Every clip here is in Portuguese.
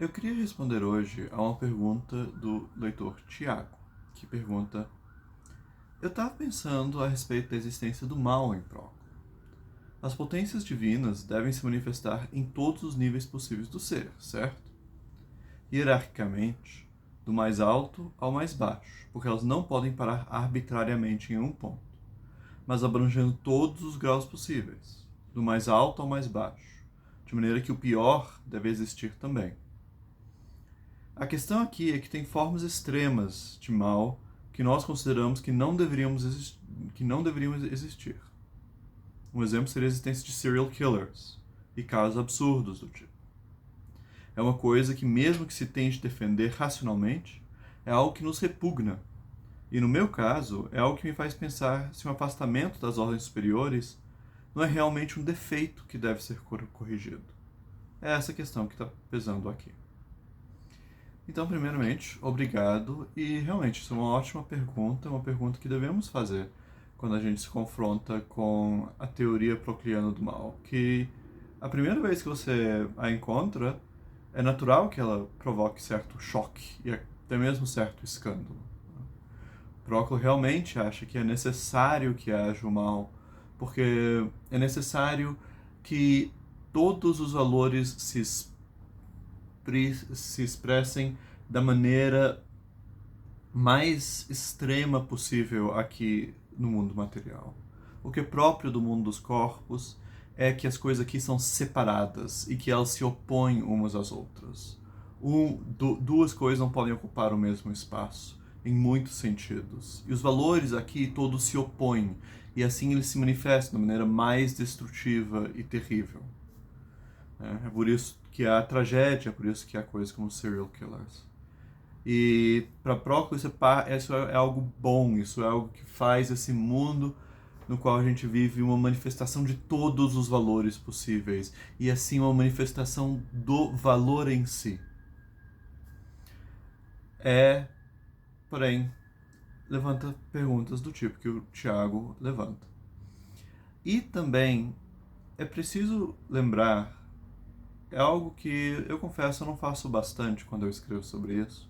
Eu queria responder hoje a uma pergunta do leitor Tiago, que pergunta: eu estava pensando a respeito da existência do mal em Proclo. As potências divinas devem se manifestar em todos os níveis possíveis do ser, certo? Hierarquicamente, do mais alto ao mais baixo, porque elas não podem parar arbitrariamente em um ponto, mas abrangendo todos os graus possíveis, do mais alto ao mais baixo, de maneira que o pior deve existir também. A questão aqui é que tem formas extremas de mal que nós consideramos que não deveriam existir. Um exemplo seria a existência de serial killers e casos absurdos do tipo. É uma coisa que, mesmo que se tente defender racionalmente, é algo que nos repugna. E no meu caso, é algo que me faz pensar se um afastamento das ordens superiores não é realmente um defeito que deve ser corrigido. É essa questão que está pesando aqui. Então, primeiramente, obrigado. E realmente, isso é uma ótima pergunta, uma pergunta que devemos fazer quando a gente se confronta com a teoria procliana do mal. Que a primeira vez que você a encontra, é natural que ela provoque certo choque e até mesmo certo escândalo. Proclo realmente acha que é necessário que haja o mal, porque é necessário que todos os valores se expressem da maneira mais extrema possível aqui no mundo material. O que é próprio do mundo dos corpos é que as coisas aqui são separadas e que elas se opõem umas às outras. Duas coisas não podem ocupar o mesmo espaço, em muitos sentidos. E os valores aqui todos se opõem, e assim eles se manifestam da maneira mais destrutiva e terrível. É por isso que há tragédia, é por isso que há coisas como serial killers. E para Proclo isso é algo bom, isso é algo que faz esse mundo no qual a gente vive uma manifestação de todos os valores possíveis e assim uma manifestação do valor em si. Porém, levanta perguntas do tipo que o Tiago levanta. E também é preciso lembrar, é algo que eu confesso eu não faço bastante quando eu escrevo sobre isso,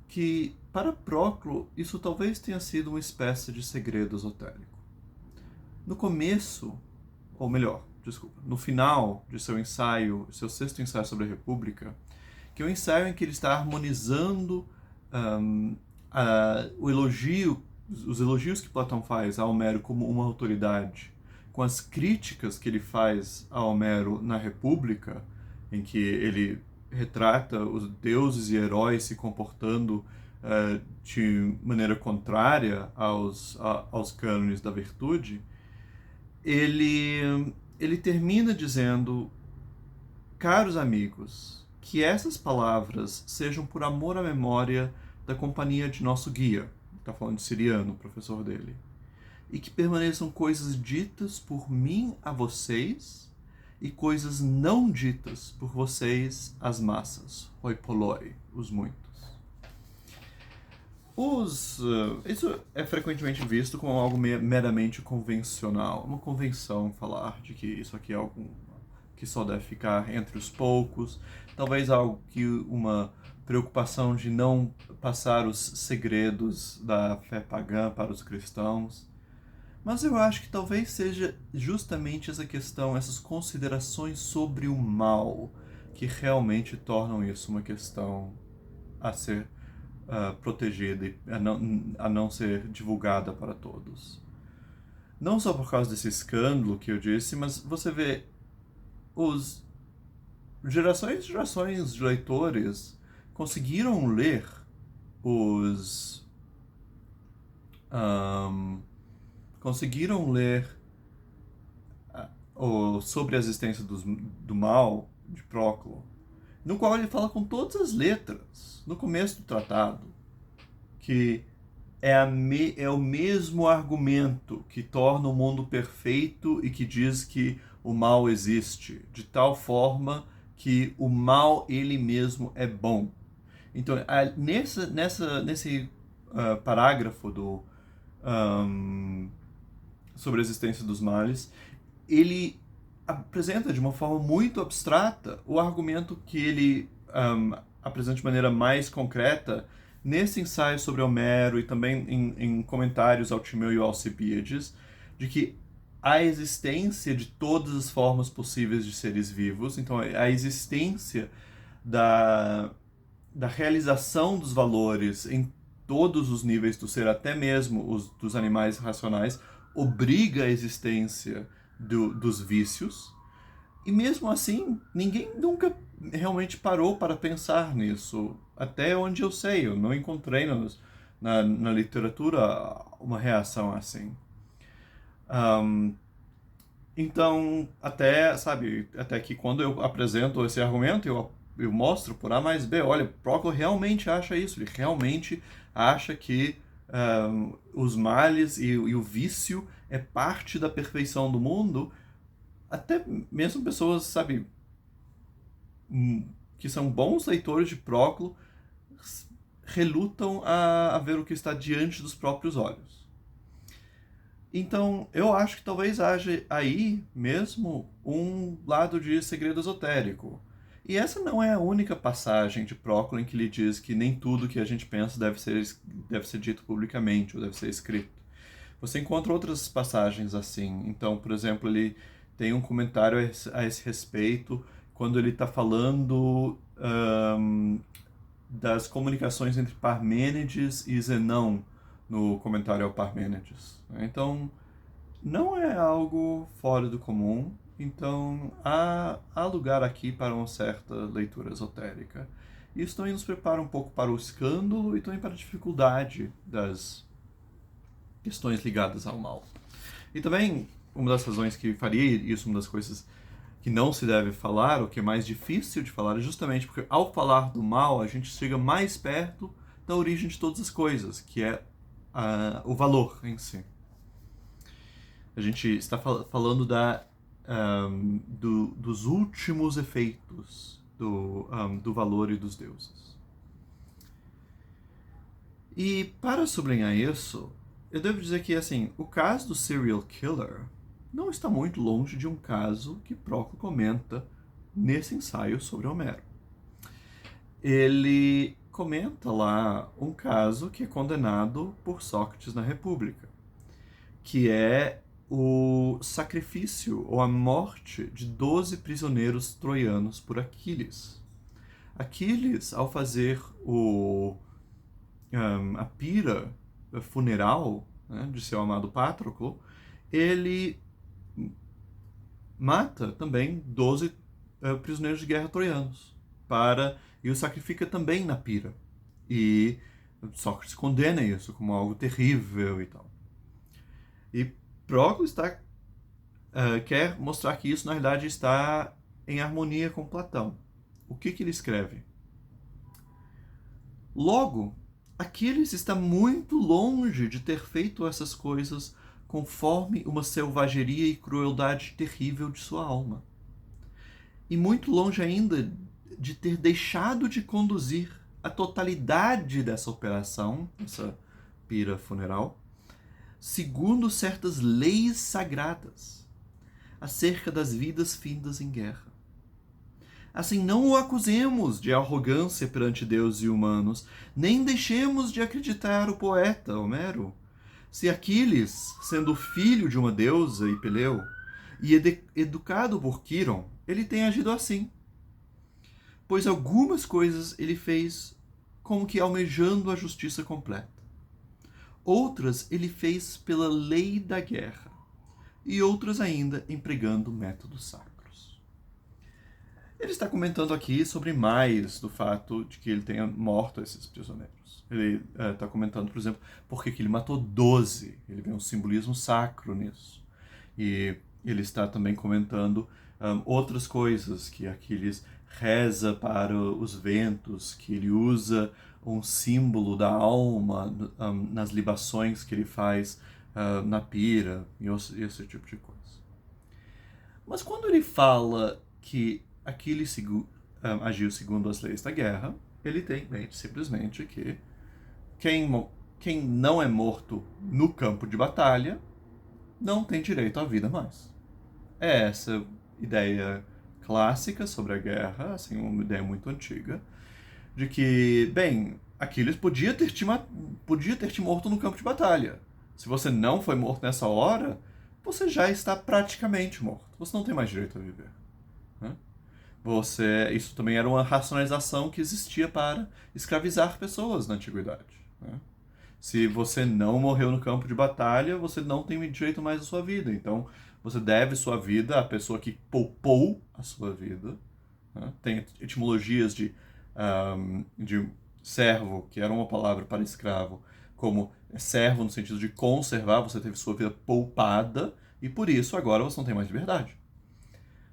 que para Proclo isso talvez tenha sido uma espécie de segredo esotérico. No começo, ou melhor, desculpa, no final de seu ensaio, seu sexto ensaio sobre a República, que é um ensaio em que ele está harmonizando os elogios que Platão faz a Homero como uma autoridade, com as críticas que ele faz a Homero na República, em que ele retrata os deuses e heróis se comportando de maneira contrária aos cânones da virtude, ele termina dizendo: caros amigos, que essas palavras sejam por amor à memória da companhia de nosso guia, está falando de Ciriano, o professor dele, e que permaneçam coisas ditas por mim a vocês e coisas não ditas por vocês às massas, hoi polloi, os muitos. Isso é frequentemente visto como algo meramente convencional, uma convenção falar de que isso aqui é algo que só deve ficar entre os poucos, talvez algo que uma preocupação de não passar os segredos da fé pagã para os cristãos. Mas eu acho que talvez seja justamente essa questão, essas considerações sobre o mal, que realmente tornam isso uma questão a ser protegida e a não ser divulgada para todos. Não só por causa desse escândalo que eu disse, mas você vê os gerações e gerações de leitores conseguiram ler os conseguiram ler sobre a existência do mal de Proclo, no qual ele fala com todas as letras no começo do tratado que é o mesmo argumento que torna o mundo perfeito e que diz que o mal existe, de tal forma que o mal ele mesmo é bom. Então, nesse parágrafo sobre a existência dos males, ele apresenta de uma forma muito abstrata o argumento que ele apresenta de maneira mais concreta nesse ensaio sobre Homero e também em comentários ao Timeu e ao Alcibíades, de que a existência de todas as formas possíveis de seres vivos, então a existência da realização dos valores em todos os níveis do ser, até mesmo os dos animais racionais, obriga a existência dos vícios. E mesmo assim, ninguém nunca realmente parou para pensar nisso. Até onde eu sei, eu não encontrei na literatura uma reação assim. Então, até que quando eu apresento esse argumento, eu mostro por A mais B, olha, Proclo realmente acha isso, ele realmente acha que os males e o vício é parte da perfeição do mundo. Até mesmo pessoas, que são bons leitores de Proclo, relutam a ver o que está diante dos próprios olhos. Então, eu acho que talvez haja aí mesmo um lado de segredo esotérico. E essa não é a única passagem de Proclo em que ele diz que nem tudo que a gente pensa deve ser dito publicamente ou deve ser escrito. Você encontra outras passagens assim. Então, por exemplo, ele tem um comentário a esse respeito quando ele está falando das comunicações entre Parmênides e Zenão no comentário ao Parmênides. Então, não é algo fora do comum. Então, há lugar aqui para uma certa leitura esotérica. Isso também nos prepara um pouco para o escândalo e também para a dificuldade das questões ligadas ao mal. E também, uma das razões que faria isso, uma das coisas que não se deve falar, ou que é mais difícil de falar, é justamente porque ao falar do mal, a gente chega mais perto da origem de todas as coisas, que é o valor em si. A gente está falando dos últimos efeitos do valor e dos deuses. E para sublinhar isso, eu devo dizer que, assim, o caso do serial killer não está muito longe de um caso que Proclo comenta nesse ensaio sobre Homero. Ele comenta lá um caso que é condenado por Sócrates na República, que é o sacrifício ou a morte de 12 prisioneiros troianos por Aquiles. Aquiles, ao fazer a pira funeral, né, de seu amado Patroclo, ele mata também 12 prisioneiros de guerra troianos e os sacrifica também na pira. E Sócrates condena isso como algo terrível e tal. E Proclo quer mostrar que isso, na realidade, está em harmonia com Platão. O que ele escreve? Logo, Aquiles está muito longe de ter feito essas coisas conforme uma selvageria e crueldade terrível de sua alma. E muito longe ainda de ter deixado de conduzir a totalidade dessa operação, essa pira funeral, segundo certas leis sagradas, acerca das vidas findas em guerra. Assim, não o acusemos de arrogância perante Deus e humanos, nem deixemos de acreditar o poeta Homero. Se Aquiles, sendo filho de uma deusa e Peleu, e educado por Quiron, ele tem agido assim. Pois algumas coisas ele fez como que almejando a justiça completa. Outras ele fez pela lei da guerra, e outras ainda empregando métodos sacros. Ele está comentando aqui sobre mais do fato de que ele tenha morto esses prisioneiros. Ele está comentando, por exemplo, por que ele matou 12. Ele vê um simbolismo sacro nisso. E ele está também comentando outras coisas, que Aquiles reza para os ventos, que ele usa um símbolo da alma nas libações que ele faz na pira e esse tipo de coisa. Mas quando ele fala que Aquiles agiu segundo as leis da guerra, ele tem em mente simplesmente que quem não é morto no campo de batalha não tem direito à vida mais. É essa ideia clássica sobre a guerra, assim, uma ideia muito antiga, de que, bem, Aquiles podia ter te morto no campo de batalha. Se você não foi morto nessa hora, você já está praticamente morto. Você não tem mais direito a viver. Né? Isso também era uma racionalização que existia para escravizar pessoas na antiguidade. Né? Se você não morreu no campo de batalha, você não tem direito mais à sua vida. Então, você deve sua vida à pessoa que poupou a sua vida. Né? Tem etimologias de servo, que era uma palavra para escravo, como servo no sentido de conservar, você teve sua vida poupada, e por isso agora você não tem mais liberdade.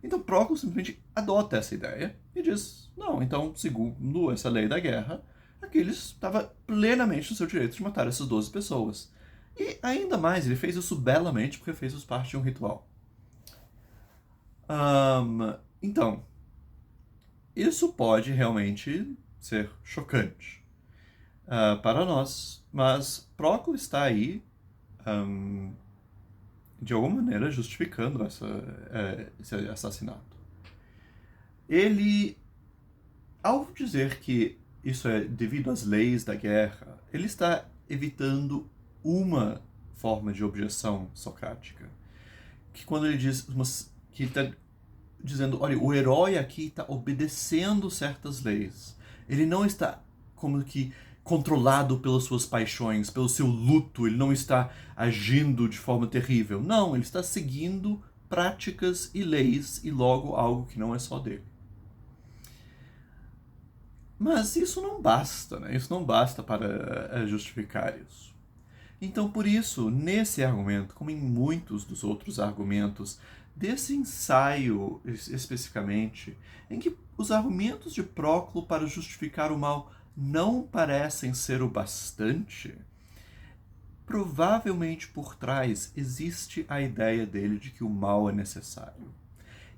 Então Próclo simplesmente adota essa ideia e diz: não, então, segundo essa lei da guerra, Aquiles estava plenamente no seu direito de matar essas 12 pessoas. E ainda mais, ele fez isso belamente porque fez isso parte de um ritual. Então, isso pode realmente ser chocante para nós, mas Próclo está aí, de alguma maneira, justificando esse assassinato. Ele, ao dizer que isso é devido às leis da guerra, ele está evitando uma forma de objeção socrática. Que quando ele diz que está dizendo, olha, o herói aqui está obedecendo certas leis. Ele não está como que controlado pelas suas paixões, pelo seu luto, ele não está agindo de forma terrível. Não, ele está seguindo práticas e leis e logo algo que não é só dele. Mas isso não basta, né? Isso não basta para justificar isso. Então, por isso, nesse argumento, como em muitos dos outros argumentos desse ensaio especificamente, em que os argumentos de Próclo para justificar o mal não parecem ser o bastante, provavelmente por trás existe a ideia dele de que o mal é necessário.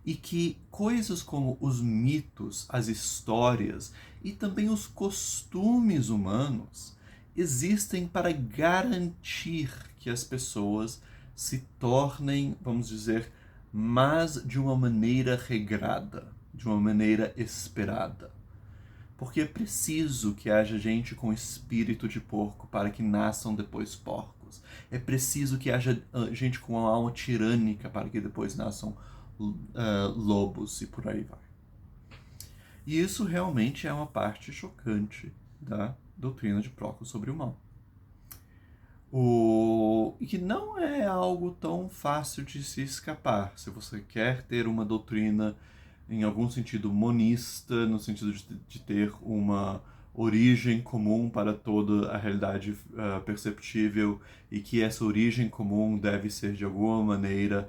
E que coisas como os mitos, as histórias e também os costumes humanos existem para garantir que as pessoas se tornem, vamos dizer, mas de uma maneira regrada, de uma maneira esperada. Porque é preciso que haja gente com espírito de porco para que nasçam depois porcos. É preciso que haja gente com uma alma tirânica para que depois nasçam lobos e por aí vai. E isso realmente é uma parte chocante da doutrina de Próclo sobre o mal. E que não é algo tão fácil de se escapar. Se você quer ter uma doutrina em algum sentido monista, no sentido de ter uma origem comum para toda a realidade perceptível e que essa origem comum deve ser de alguma maneira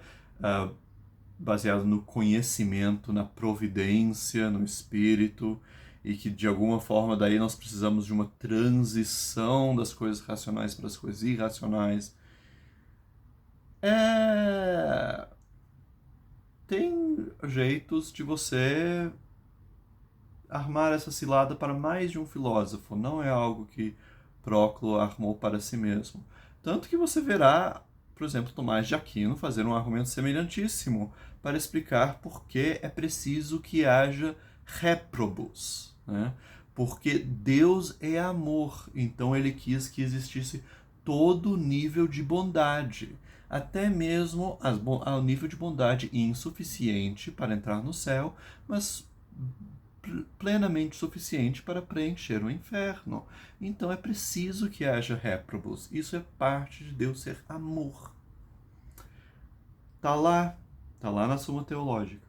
baseado no conhecimento, na providência, no espírito, e que de alguma forma daí nós precisamos de uma transição das coisas racionais para as coisas irracionais. Tem jeitos de você armar essa cilada para mais de um filósofo, não é algo que Próclo armou para si mesmo. Tanto que você verá, por exemplo, Tomás de Aquino fazer um argumento semelhantíssimo para explicar por que é preciso que haja réprobos, né? Porque Deus é amor, então ele quis que existisse todo nível de bondade, até mesmo ao nível de bondade insuficiente para entrar no céu, mas plenamente suficiente para preencher o inferno. Então é preciso que haja réprobos. Isso é parte de Deus ser amor. Tá lá na Suma Teológica.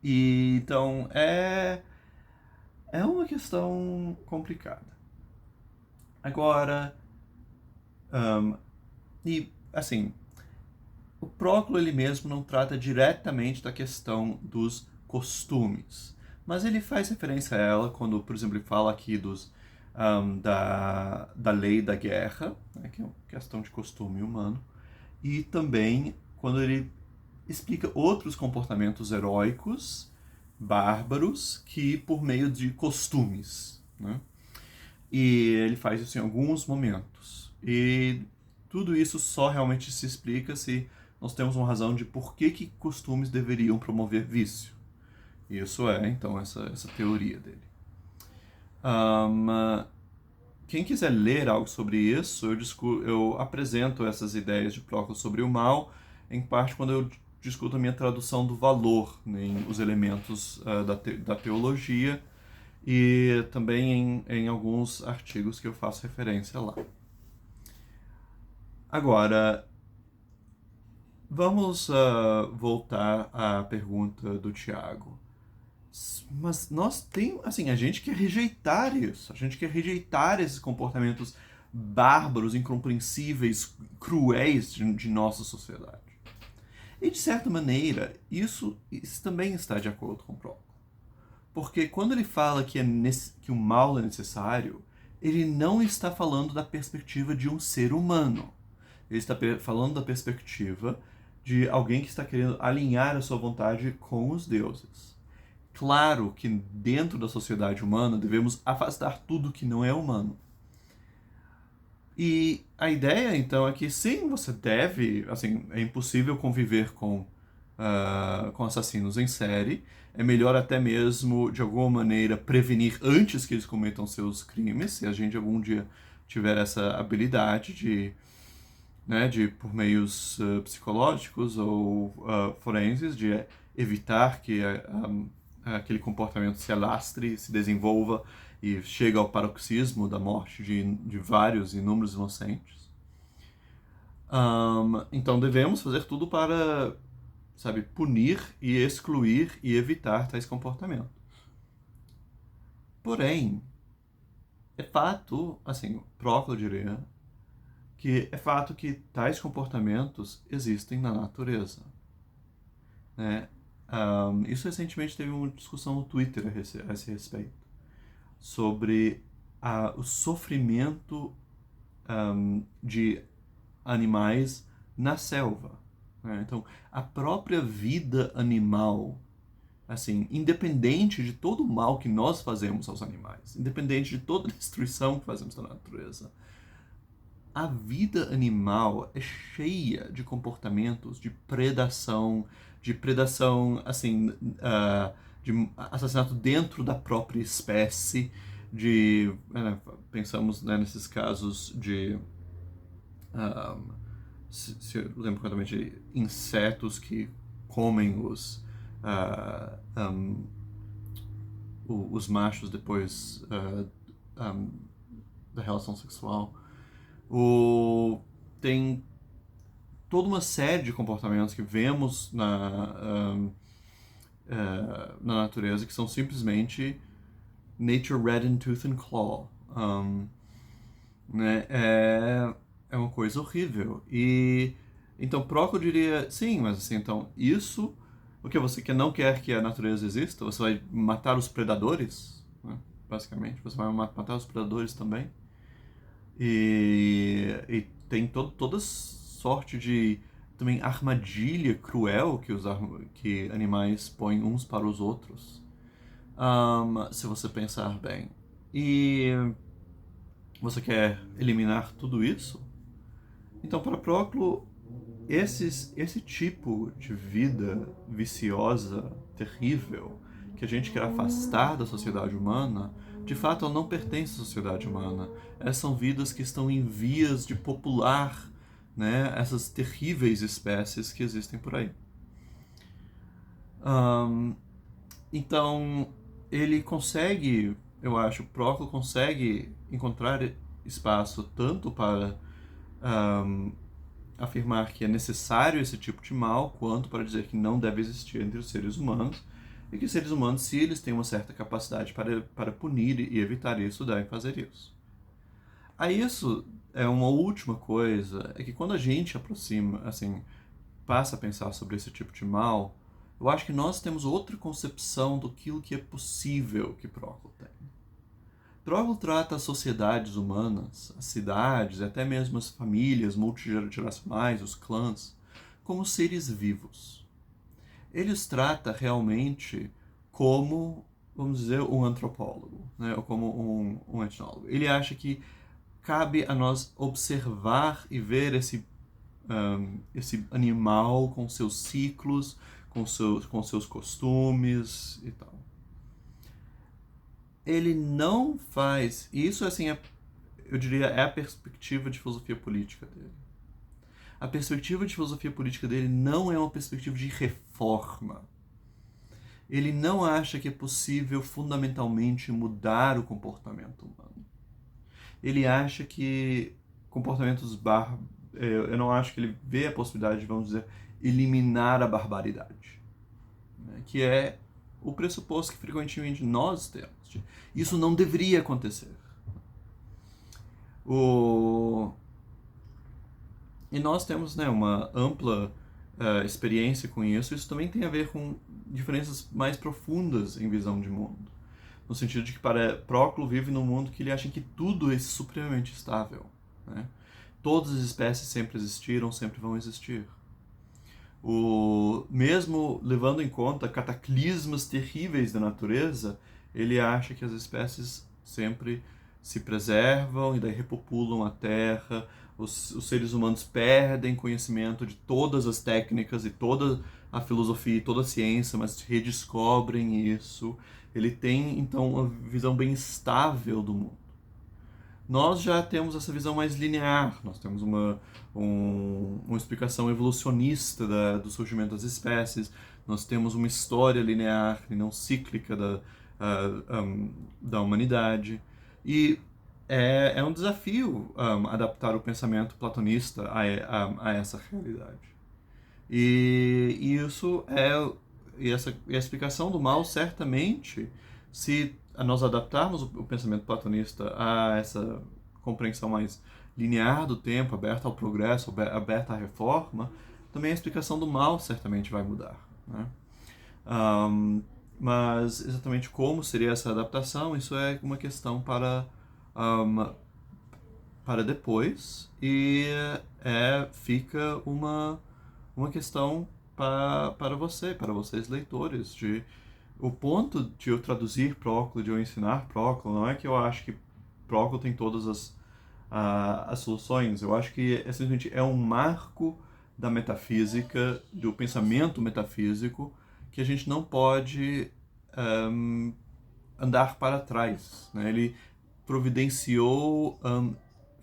E então é uma questão complicada. Agora, e assim, o Próclo ele mesmo não trata diretamente da questão dos costumes, mas ele faz referência a ela quando, por exemplo, ele fala aqui da lei da guerra, né, que é uma questão de costume humano, e também quando ele explica outros comportamentos heróicos, bárbaros, que por meio de costumes, né? E ele faz isso em alguns momentos. E tudo isso só realmente se explica se nós temos uma razão de por que costumes deveriam promover vício. Isso é, então, essa teoria dele. Quem quiser ler algo sobre isso, eu apresento essas ideias de Proclo sobre o mal, em parte quando eu discuto a minha tradução do valor, né, em os elementos da teologia, e também em alguns artigos que eu faço referência lá. Agora, vamos voltar à pergunta do Tiago. Mas nós temos, assim, a gente quer rejeitar isso, a gente quer rejeitar esses comportamentos bárbaros, incompreensíveis, cruéis de nossa sociedade. E de certa maneira, isso também está de acordo com Proclo. Porque quando ele fala que o mal é necessário, ele não está falando da perspectiva de um ser humano. Ele está falando da perspectiva de alguém que está querendo alinhar a sua vontade com os deuses. Claro que dentro da sociedade humana devemos afastar tudo que não é humano. E a ideia, então, é que sim, você deve, assim, é impossível conviver com assassinos em série. É melhor até mesmo, de alguma maneira, prevenir antes que eles cometam seus crimes, se a gente algum dia tiver essa habilidade de por meios psicológicos ou forenses, de evitar que aquele comportamento se alastre, se desenvolva e chegue ao paroxismo da morte de vários, inúmeros inocentes. Então devemos fazer tudo para, punir e excluir e evitar tais comportamentos. Porém, é fato, assim, Proclo diria, que é fato que tais comportamentos existem na natureza. Né? Isso recentemente teve uma discussão no Twitter a esse respeito, sobre o sofrimento de animais na selva. Né? Então, a própria vida animal, assim, independente de todo o mal que nós fazemos aos animais, independente de toda a destruição que fazemos da natureza, a vida animal é cheia de comportamentos de predação, assim, de assassinato dentro da própria espécie, pensamos, né, nesses casos de, se eu lembro corretamente, de insetos que comem os machos depois da relação sexual. Tem toda uma série de comportamentos que vemos na natureza que são simplesmente nature red in tooth and claw. Né? É uma coisa horrível. E então Proclo diria, sim, mas assim, então isso, o que você não quer que a natureza exista? Você vai matar os predadores, né? Basicamente, você vai matar os predadores também. E tem toda sorte de também armadilha cruel que animais põem uns para os outros, se você pensar bem. E você quer eliminar tudo isso? Então, para Proclo, esse tipo de vida viciosa, terrível, que a gente quer afastar da sociedade humana, de fato ela não pertence à sociedade humana. Essas são vidas que estão em vias de popular, né, essas terríveis espécies que existem por aí. Então, ele consegue, eu acho, Proclo consegue encontrar espaço tanto para afirmar que é necessário esse tipo de mal, quanto para dizer que não deve existir entre os seres humanos, e que os seres humanos, se eles têm uma certa capacidade para punir e evitar isso, devem fazer isso. A isso é uma última coisa, é que quando a gente aproxima, assim, passa a pensar sobre esse tipo de mal, eu acho que nós temos outra concepção do que é possível que Proclo tem. Proclo trata as sociedades humanas, as cidades, até mesmo as famílias multigeracionais, os clãs, como seres vivos. Ele os trata realmente como, vamos dizer, um antropólogo, né? Ou como um etnólogo. Ele acha que cabe a nós observar e ver esse esse animal com seus ciclos, com seus costumes e tal. Ele não faz... Isso, assim, eu diria, é a perspectiva de filosofia política dele. A perspectiva de filosofia política dele não é uma perspectiva de reforma. Ele não acha que é possível fundamentalmente mudar o comportamento humano. Ele acha que comportamentos eu não acho que ele vê a possibilidade de, vamos dizer, eliminar a barbaridade, né? Que é o pressuposto que frequentemente nós temos. Isso não deveria acontecer. E nós temos, né, uma ampla experiência com isso. Isso também tem a ver com diferenças mais profundas em visão de mundo. No sentido de que Próclo vive num mundo que ele acha que tudo é supremamente estável, né? Todas as espécies sempre existiram, sempre vão existir. Mesmo levando em conta cataclismos terríveis da natureza, ele acha que as espécies sempre se preservam e daí repopulam a Terra. Os seres humanos perdem conhecimento de todas as técnicas e toda a filosofia e toda a ciência, mas redescobrem isso. Ele tem, então, uma visão bem estável do mundo. Nós já temos essa visão mais linear, nós temos uma explicação evolucionista do surgimento das espécies, nós temos uma história linear e não cíclica da humanidade. E é um desafio adaptar o pensamento platonista a essa realidade. E isso e a explicação do mal, certamente, se nós adaptarmos o pensamento platonista a essa compreensão mais linear do tempo, aberta ao progresso, aberta à reforma, também a explicação do mal certamente vai mudar, né? Mas exatamente como seria essa adaptação, isso é uma questão para depois, e fica uma questão para vocês leitores. O ponto de eu traduzir Próclo, de eu ensinar Próclo, não é que eu acho que Próclo tem todas as soluções. Eu acho que simplesmente é um marco da metafísica, do pensamento metafísico, que a gente não pode andar para trás, né? Ele providenciou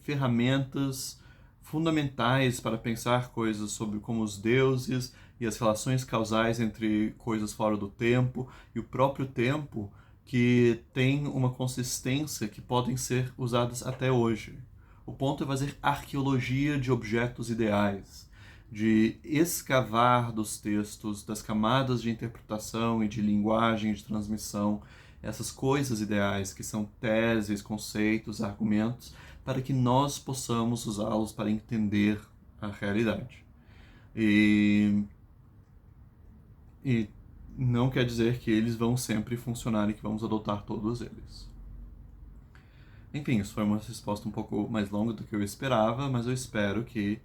ferramentas fundamentais para pensar coisas sobre como os deuses e as relações causais entre coisas fora do tempo e o próprio tempo, que tem uma consistência que podem ser usadas até hoje. O ponto é fazer arqueologia de objetos ideais, de escavar dos textos, das camadas de interpretação e de linguagem de transmissão, essas coisas ideais que são teses, conceitos, argumentos, para que nós possamos usá-los para entender a realidade. E não quer dizer que eles vão sempre funcionar e que vamos adotar todos eles. Enfim, isso foi uma resposta um pouco mais longa do que eu esperava, mas eu espero que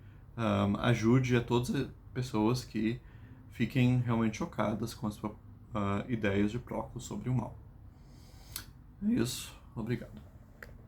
ajude a todas as pessoas que fiquem realmente chocadas com as ideias de Próclo sobre o mal. É isso. Obrigado.